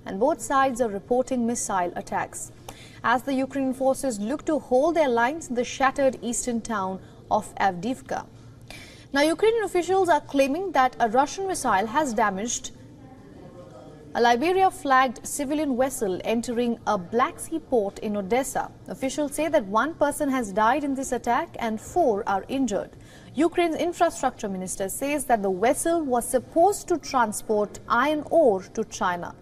and both sides are reporting missile attacks. As the Ukrainian forces look to hold their lines in the shattered eastern town of Avdiivka. Now, Ukrainian officials are claiming that a Russian missile has damaged a Liberia-flagged civilian vessel entering a Black Sea port in Odessa. Officials say that one person has died in this attack and 4 are injured. Ukraine's infrastructure minister says that the vessel was supposed to transport iron ore to China.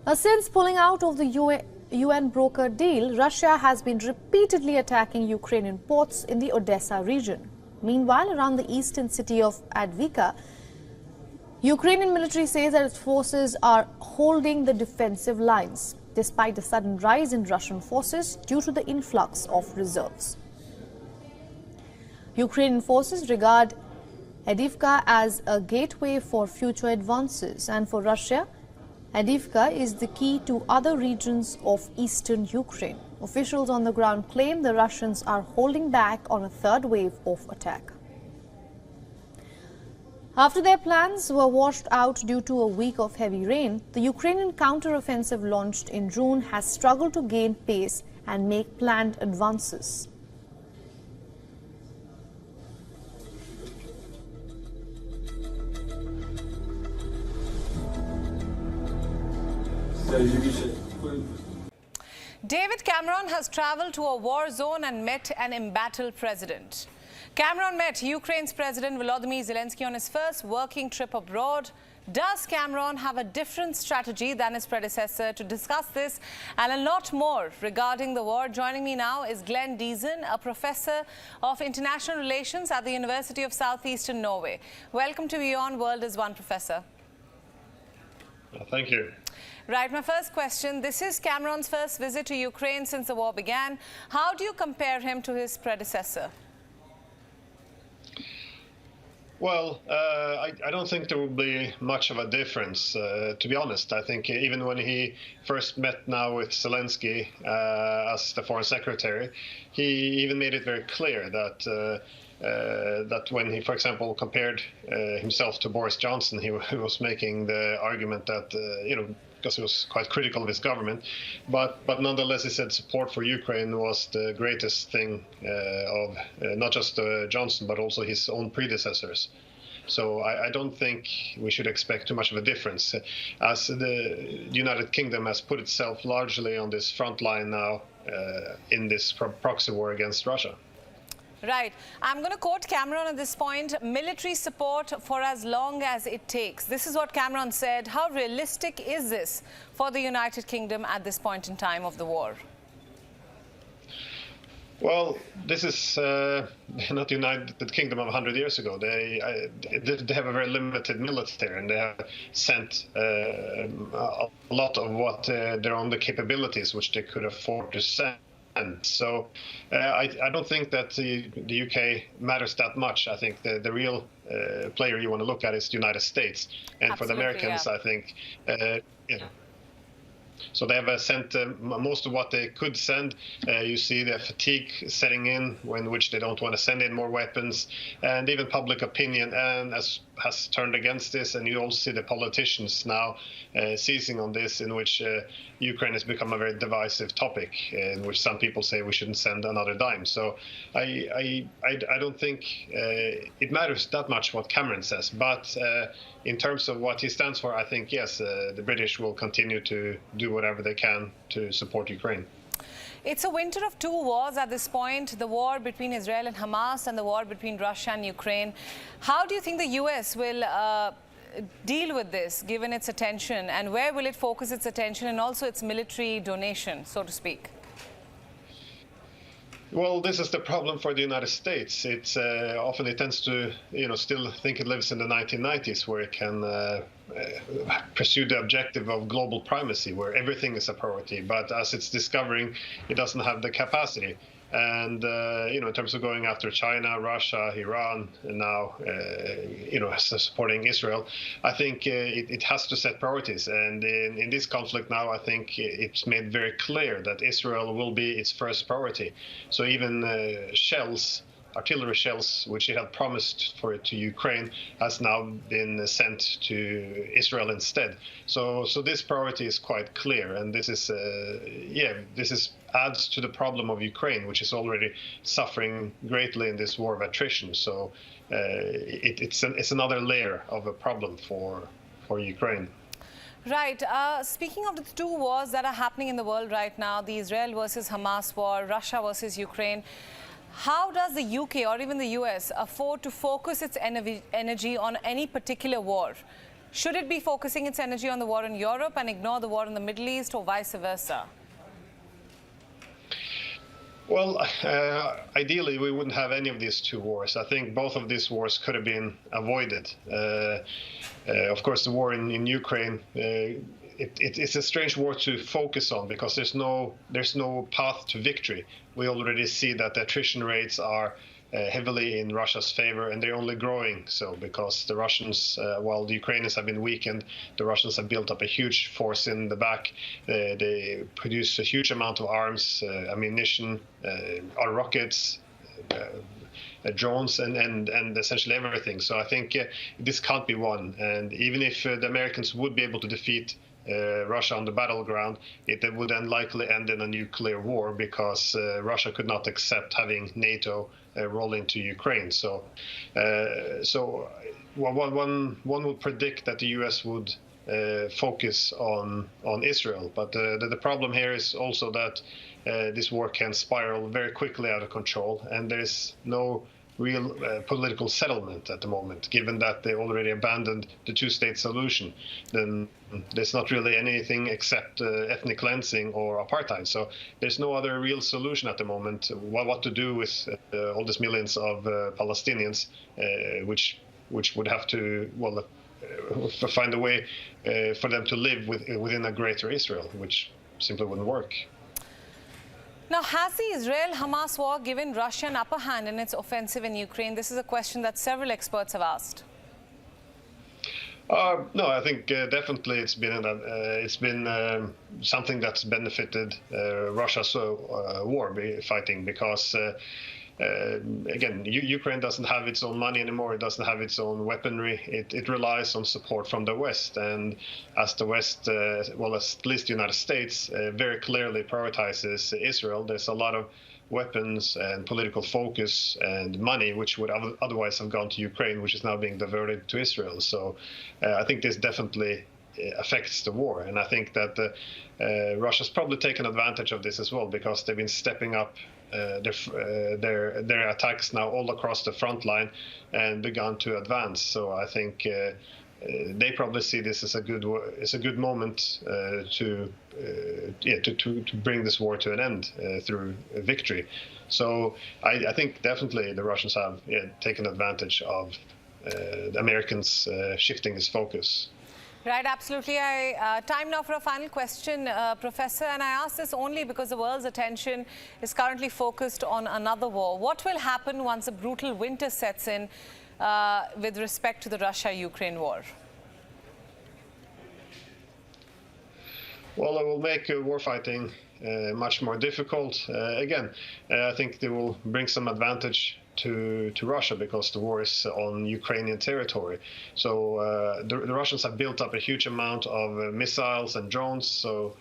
Now, since pulling out of the UN broker deal, Russia has been repeatedly attacking Ukrainian ports in the Odessa region. Meanwhile, around the eastern city of Avdiivka, Ukrainian military says that its forces are holding the defensive lines, despite a sudden rise in Russian forces due to the influx of reserves. Ukrainian forces regard Avdiivka as a gateway for future advances, and for Russia, Avdiivka is the key to other regions of eastern Ukraine. Officials on the ground claim the Russians are holding back on a third wave of attack. After their plans were washed out due to a week of heavy rain, the Ukrainian counter-offensive launched in June has struggled to gain pace and make planned advances. David Cameron has traveled to a war zone and met an embattled president. Cameron met Ukraine's President Volodymyr Zelensky on his first working trip abroad. Does Cameron have a different strategy than his predecessor? To discuss this and a lot more regarding the war, joining me now is Glenn Deason, a professor of international relations at the University of Southeastern Norway. Welcome to WION World as One, Professor. Thank you. Right, my first question. This is Cameron's first visit to Ukraine since the war began. How do you compare him to his predecessor? Well, I don't think there will be much of a difference, to be honest. I think even when he first met now with Zelensky as the foreign secretary, he even made it very clear that that when he, for example, compared himself to Boris Johnson, he was making the argument that, because he was quite critical of his government, but nonetheless he said support for Ukraine was the greatest thing of not just Johnson but also his own predecessors. So I don't think we should expect too much of a difference, as the United Kingdom has put itself largely on this front line now in this proxy war against Russia. Right. I'm going to quote Cameron at this point: military support for as long as it takes. This is what Cameron said. How realistic is this for the United Kingdom at this point in time of the war? Well, this is not the United Kingdom of 100 years ago. They have a very limited military, and they have sent a lot of what their own capabilities, which they could afford to send. So I don't think that the UK matters that much. I think the real player you want to look at is the United States. And for the Americans, yeah. I think, so they have sent most of what they could send. You see the fatigue setting in, which they don't want to send in more weapons, and even public opinion has turned against this. And you also see the politicians now seizing on this, in which Ukraine has become a very divisive topic, in which some people say we shouldn't send another dime. So I don't think it matters that much what Cameron says, but in terms of what he stands for, I think, yes, the British will continue to do whatever they can to support Ukraine. It's a winter of two wars at this point, the war between Israel and Hamas and the war between Russia and Ukraine. How do you think the US will deal with this, given its attention, and where will it focus its attention and also its military donation, so to speak? Well, this is the problem for the United States. It's often it tends to, still think it lives in the 1990s, where it can pursue the objective of global primacy, where everything is a priority. But as it's discovering, it doesn't have the capacity. And, in terms of going after China, Russia, Iran, and now, supporting Israel, I think it has to set priorities. And in this conflict now, I think it's made very clear that Israel will be its first priority. So even shells artillery shells, which he had promised to Ukraine, has now been sent to Israel instead. So this priority is quite clear, and this is adds to the problem of Ukraine, which is already suffering greatly in this war of attrition. So it's another layer of a problem for Ukraine. Right. Speaking of the two wars that are happening in the world right now, the Israel versus Hamas war, Russia versus Ukraine, how does the UK or even the US afford to focus its energy on any particular war? Should it be focusing its energy on the war in Europe and ignore the war in the Middle East, or vice versa? Well, ideally, we wouldn't have any of these two wars. I think both of these wars could have been avoided. Of course, the war in Ukraine, it's a strange war to focus on because there's no path to victory. We already see that the attrition rates are heavily in Russia's favor, and they're only growing so because the Russians, while the Ukrainians have been weakened, the Russians have built up a huge force in the back. They produce a huge amount of arms, ammunition, rockets, drones, and essentially everything. So I think this can't be won. And even if the Americans would be able to defeat Russia on the battleground, it would then likely end in a nuclear war because Russia could not accept having NATO roll into Ukraine. So, one would predict that the U.S. would focus on Israel, but the problem here is also that this war can spiral very quickly out of control, and there's no real political settlement at the moment, given that they already abandoned the two-state solution. Then there's not really anything except ethnic cleansing or apartheid. So there's no other real solution at the moment. What to do with all these millions of Palestinians, which would have to find a way for them to live within a greater Israel, which simply wouldn't work. Now, has the Israel-Hamas war given Russia an upper hand in its offensive in Ukraine? This is a question that several experts have asked. No, I think definitely it's been something that's benefited Russia's war fighting because. Again, Ukraine doesn't have its own money anymore. It doesn't have its own weaponry. It relies on support from the West. And as the West, at least the United States, very clearly prioritizes Israel, there's a lot of weapons and political focus and money which would otherwise have gone to Ukraine, which is now being diverted to Israel. So I think this definitely affects the war. And I think that Russia's probably taken advantage of this as well because they've been stepping up their attacks now all across the front line and begun to advance. So I think they probably see this as a good moment to bring this war to an end through victory. So I think definitely the Russians have taken advantage of the Americans shifting his focus. Right, absolutely. Time now for a final question, Professor, and I ask this only because the world's attention is currently focused on another war. What will happen once a brutal winter sets in with respect to the Russia-Ukraine war? Well, it will make war fighting much more difficult. Again, I think they will bring some advantage to Russia because the war is on Ukrainian territory. So the Russians have built up a huge amount of missiles and drones. So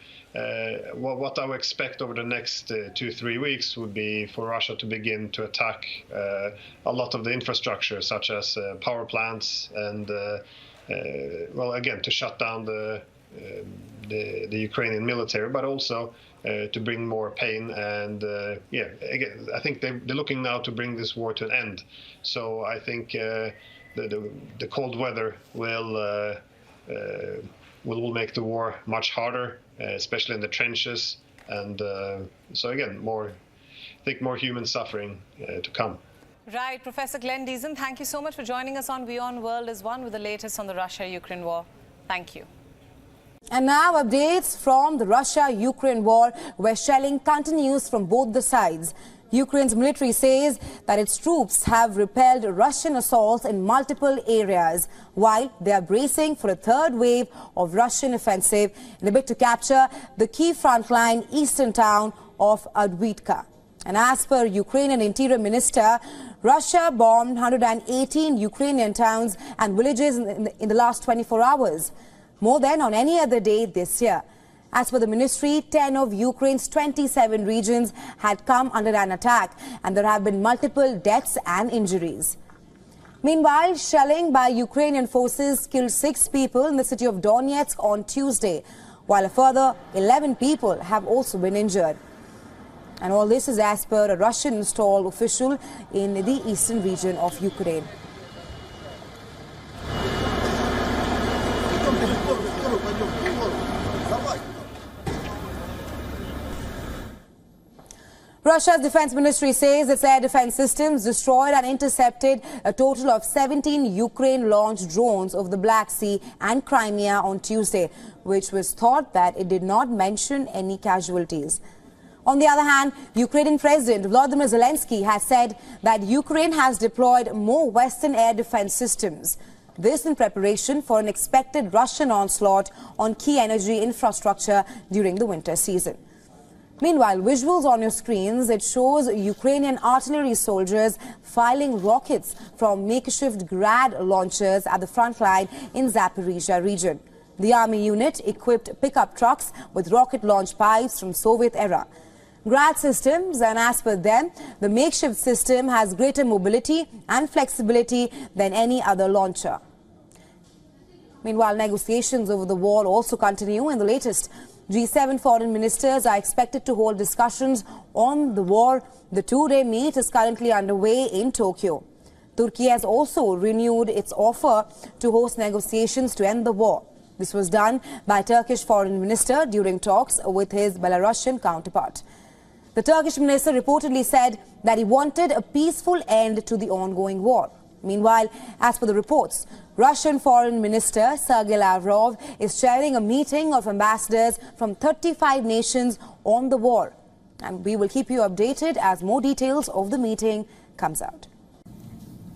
what I would expect over the next 2-3 weeks would be for Russia to begin to attack a lot of the infrastructure, such as power plants and, again, to shut down the Ukrainian military, but also to bring more pain and again, I think they're looking now to bring this war to an end. So I think the cold weather will make the war much harder, especially in the trenches, and so again, more human suffering to come. Right, Professor Glenn Deason, thank you so much for joining us on WION World is One with the latest on the Russia-Ukraine war. Thank you. And now updates from the Russia-Ukraine war, where shelling continues from both the sides. Ukraine's military says that its troops have repelled Russian assaults in multiple areas, while they are bracing for a third wave of Russian offensive in a bid to capture the key frontline eastern town of Avdiivka. And as per Ukrainian Interior Minister, Russia bombed 118 Ukrainian towns and villages in the last 24 hours, more than on any other day this year. As per the ministry, 10 of Ukraine's 27 regions had come under an attack, and there have been multiple deaths and injuries. Meanwhile, shelling by Ukrainian forces killed 6 people in the city of Donetsk on Tuesday, while a further 11 people have also been injured. And all this is as per a Russian-installed official in the eastern region of Ukraine. Russia's defense ministry says its air defense systems destroyed and intercepted a total of 17 Ukraine-launched drones over the Black Sea and Crimea on Tuesday, which was thought that it did not mention any casualties. On the other hand, Ukrainian President Volodymyr Zelensky has said that Ukraine has deployed more Western air defense systems. This in preparation for an expected Russian onslaught on key energy infrastructure during the winter season. Meanwhile, visuals on your screens, it shows Ukrainian artillery soldiers firing rockets from makeshift Grad launchers at the front line in Zaporizhia region. The army unit equipped pickup trucks with rocket launch pipes from Soviet era. Grad systems, and as per them, the makeshift system has greater mobility and flexibility than any other launcher. Meanwhile, negotiations over the war also continue. In the latest, G7 foreign ministers are expected to hold discussions on the war. The 2-day meet is currently underway in Tokyo. Turkey has also renewed its offer to host negotiations to end the war. This was done by Turkish foreign minister during talks with his Belarusian counterpart. The Turkish minister reportedly said that he wanted a peaceful end to the ongoing war. Meanwhile, as per the reports, Russian Foreign Minister Sergei Lavrov is chairing a meeting of ambassadors from 35 nations on the war. And we will keep you updated as more details of the meeting comes out.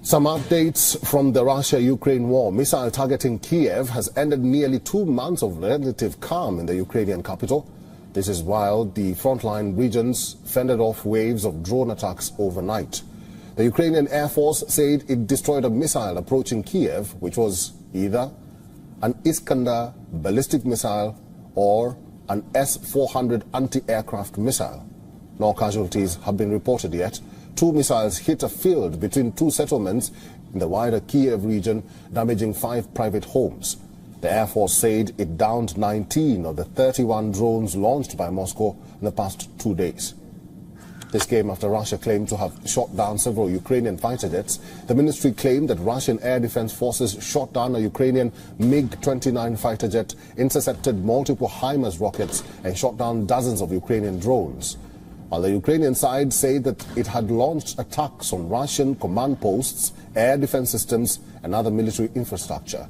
Some updates from the Russia-Ukraine war. Missile targeting Kiev has ended nearly 2 months of relative calm in the Ukrainian capital. This is while the frontline regions fended off waves of drone attacks overnight. The Ukrainian Air Force said it destroyed a missile approaching Kiev, which was either an Iskander ballistic missile or an S-400 anti-aircraft missile. No casualties have been reported yet. 2 missiles hit a field between 2 settlements in the wider Kiev region, damaging 5 private homes. The Air Force said it downed 19 of the 31 drones launched by Moscow in the past 2 days. This came after Russia claimed to have shot down several Ukrainian fighter jets. The ministry claimed that Russian air defense forces shot down a Ukrainian MiG-29 fighter jet, intercepted multiple HIMARS rockets and shot down dozens of Ukrainian drones. While the Ukrainian side said that it had launched attacks on Russian command posts, air defense systems and other military infrastructure.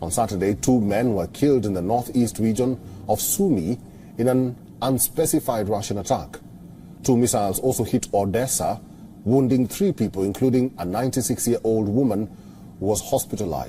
On Saturday, 2 men were killed in the northeast region of Sumy in an unspecified Russian attack. 2 missiles also hit Odessa, wounding 3 people, including a 96-year-old woman who was hospitalized.